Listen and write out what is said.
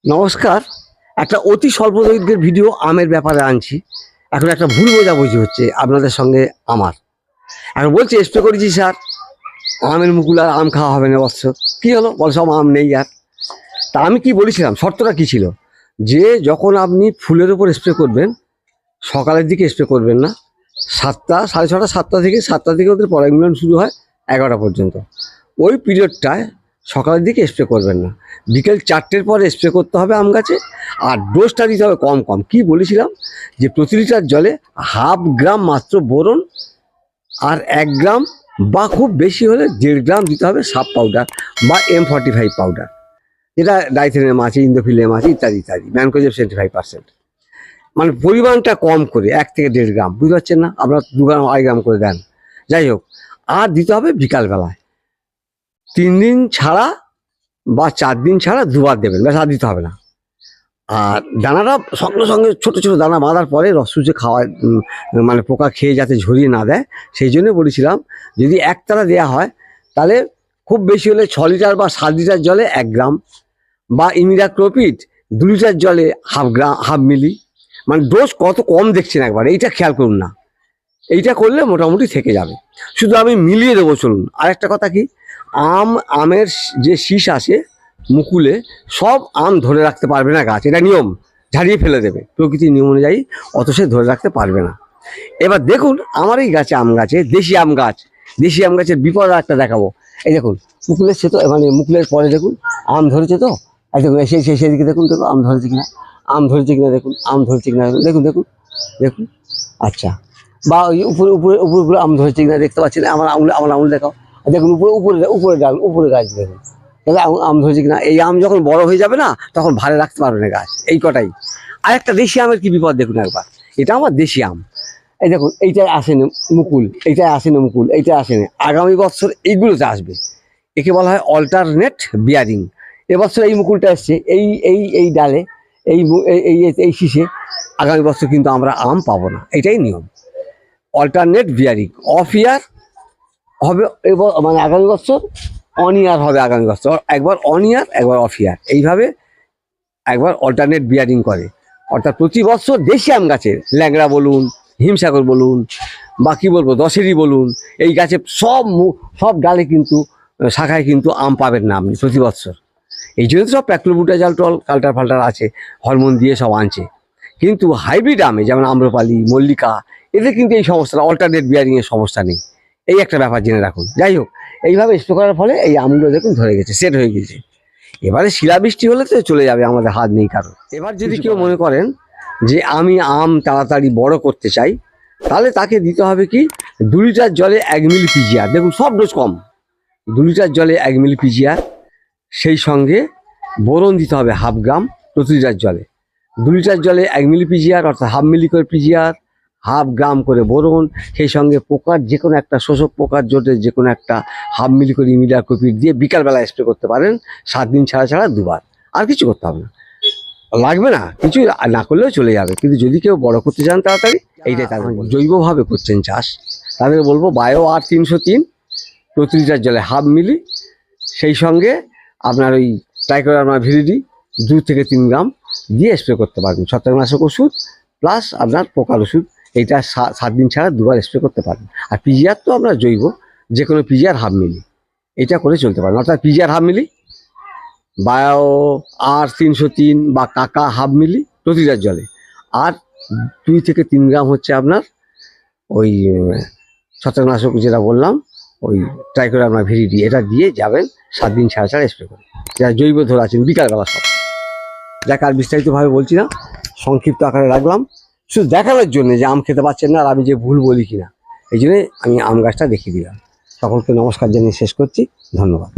নমস্কার। একটা অতি স্বল্প দৈর্ঘ্যের ভিডিও আমের ব্যাপারে আনছি। এখন একটা ভুল বোঝাবুঝি হচ্ছে আপনাদের সঙ্গে আমার। এখন বলছে স্প্রে করেছি স্যার, আমের মুকুল আর আম খাওয়া হবে না বৎসর। কী হলো বল, সব আম নেই আর। তা আমি কি বলেছিলাম, শর্তটা কী ছিল, যে যখন আপনি ফুলের উপর স্প্রে করবেন সকালের দিকে স্প্রে করবেন না। 7টা, 6:30, 7টা থেকে ওদের পরাগমিলন শুরু হয় 11টা পর্যন্ত। ওই পিরিয়ডটায় সকালের দিকে স্প্রে করবেন না, বিকেল 4টের পরে স্প্রে করতে হবে আম গাছে। আর ডোজটা দিতে হবে কম কম। কি বলেছিলাম, যে প্রতি লিটার জলে 1/2 গ্রাম মাত্র বোরন, আর 1 গ্রাম বা খুব বেশি হলে 1.5 গ্রাম দিতে হবে সাব পাউডার বা M45 পাউডার, যেটা ডাইথেনিয়াম আছে, ইন্দোফিলিয়াম আছে, ইত্যাদি ইত্যাদি, ম্যানকোজেব 75%। মানে পরিমাণটা কম করে 1 থেকে 1.5 গ্রাম, বুঝতে পারছেন না? আপনার 2 গ্রাম 2.5 গ্রাম করে দেন, যাই হোক। আর দিতে হবে বিকালবেলায়, 3 দিন ছাড়া বা 4 দিন ছাড়া 2বার দেবেন, ব্যাস, আর দিতে হবে না। আর দানাটা সঙ্গে সঙ্গে ছোটো ছোটো দানা বাঁধার পরে রস চুষে খাওয়া, মানে পোকা খেয়ে যাতে ঝরিয়ে না দেয়, সেই জন্য বলেছিলাম যদি একতারা দেওয়া হয় তাহলে খুব বেশি হলে 6 লিটার বা 7 লিটার জলে 1 গ্রাম, বা ইমিডাক্লোপিড 2 লিটার জলে 1/2 মিলি। মানে ডোজ কত কম দেখছেন একবার, এইটা খেয়াল করুন না। এইটা করলে মোটামুটি থেকে যাবে। শুধু আমি মিলিয়ে দেবো, চলুন। আরেকটা কথা কি, আমের যে শীষ আসে মুকুলে, সব আম ধরে রাখতে পারবে না গাছ, এটা নিয়ম, ঝাড়িয়ে ফেলে দেবে প্রকৃতির নিয়ম অনুযায়ী, অত সে ধরে রাখতে পারবে না। এবার দেখুন আমার এই গাছে, আম গাছে, দেশি আম গাছের বিপদ একটা দেখাবো। এই দেখুন মুকুলের সে তো, মানে মুকুলের পরে দেখুন আম ধরেছে তো, এই দেখুন সেদিকে দেখুন, দেখুন আম ধরেছে কিনা, দেখুন আম ধরেছে কিনা, দেখুন দেখুন দেখুন। আচ্ছা, বা ওই উপরে উপরে উপরে উপরে আম ধরেছে কিনা দেখতে পাচ্ছেন, আমার আঙুল দেখাও, দেখুন উপরে উপরে উপরে ডাল, উপরে গাছ দেখুন, তাহলে আম ধরেছে কিনা। এই আম যখন বড় হয়ে যাবে না, তখন ভালো রাখতে পারবে না গাছ, এই কটাই। আর একটা দেশি আমের কি বিপদ দেখুন একবার, এটা আমার দেশি আম। এই দেখুন এইটাই আসেনি মুকুল, এইটাই আসেনি, আগামী বছর এইগুলোতে আসবে। একে বলা হয় অল্টারনেট বিয়ারিং। এবছর এই মুকুলটা এসছে এই এই এই ডালে, এই এই এই শীষে, আগামী বছর কিন্তু আমরা আম পাবো না, এটাই নিয়ম। অল্টারনেট বিয়ারিং, অফ ইয়ার হবে, মানে আগামী বছর অন ইয়ার হবে, আগামী বছর একবার অন ইয়ার একবার অফ ইয়ার, এইভাবে একবার অল্টারনেট বিয়ারিং করে। অর্থাৎ প্রতি বছর দেশি আম গাছের, ল্যাংড়া বলুন, হিমসাগর বলুন, বা কী বলবো, দশেরই বলুন, এই গাছে সব ডালে কিন্তু, শাখায় কিন্তু আম পাবেন না আপনি প্রতি বছর। এই জন্য তো সব প্যাক্লোবুটাজালটল কাল্টার ফাল্টার আছে, হরমোন দিয়ে সব আনছে। কিন্তু হাইব্রিড আমে যেমন আম্রপালি, মল্লিকা, এদের কিন্তু এই সমস্যাটা, অল্টারনেট বিয়ারিংয়ের সমস্যা নেই। এই একটা ব্যাপার জেনে রাখুন। যাই হোক, এইভাবে স্প্রে করার ফলে এই আমগুলো দেখুন ধরে গেছে, সেট হয়ে গেছে। এবারে শিলাবৃষ্টি হলে তো চলে যাবে, আমাদের হাত নেই কারণ। এবার যদি কেউ মনে করেন যে আমি আম তাড়াতাড়ি বড় করতে চাই, তাহলে তাকে দিতে হবে কি, 2 লিটার জলে 1 মিলি পিজিআর, দেখুন সব ডোজ কম, 2 লিটার জলে 1 মিলি পিজিআর, সেই সঙ্গে বোরন দিতে হবে 1/2 গ্রাম প্রতি লিটার জলে। 2 লিটার জলে 1 মিলি পিজিআর, অর্থাৎ 1/2 মিলি করে পিজিআর, 1/2 গ্রাম করে বোরন, সেই সঙ্গে পোকার যে কোনো একটা, শোষক পোকার জোটের যে কোনো একটা 1/2 মিলি করে ইমিডাক্লোপিড দিয়ে বিকালবেলা স্প্রে করতে পারেন, 7 দিন ছাড়া ছাড়া 2বার। আর কিছু করতে হবে না, লাগবে না কিছু, না করলেও চলে যাবে। কিন্তু যদি কেউ বড় করতে চান তাড়াতাড়ি, এইটাই তাদের জৈবভাবে করছেন চাষ, তাদের বলবো বায়ো আর 303 প্রতি লিটার জলে 1/2 মিলি, সেই সঙ্গে আপনার ওই ট্রাইকোডার্মা ভিরিডি 2 থেকে 3 গ্রাম দিয়ে স্প্রে করতে পারবেন। ছত্রাকনাশক ওষুধ প্লাস আপনার পোকার ওষুধ, এইটা 7 দিন ছাড়া 2বার স্প্রে করতে পারবেন। আর পিজিআর তো আপনার জৈব, যে কোনো পিজিআর 1/2 মিলি, এটা করে চলতে পারেন। অর্থাৎ পিজিআর 1/2 মিলি, বায়ো আর 303 বা কাকা 1/2 মিলি প্রতি লিটার জলে, আর 2 থেকে 3 গ্রাম হচ্ছে আপনার ওই ছত্রাকনাশক যেটা বললাম, ওই ট্রাইকোডার্মা ভিরিডি, এটা দিয়ে যাবেন 7 দিন ছাড়া ছাড়া স্প্রে করে, যারা জৈব ধরে আছেন বিকালবেলা সব। যাকে আর বিস্তারিতভাবে বলছি না, সংক্ষিপ্ত আকারে রাখলাম, শুধু দেখানোর জন্য যে আম খেতে পাচ্ছেন না আর আমি যে ভুল বলি কিনা, এই জন্যে আমি আম গাছটা দেখিয়ে দিলাম। সকলকে নমস্কার জানিয়ে শেষ করছি, ধন্যবাদ।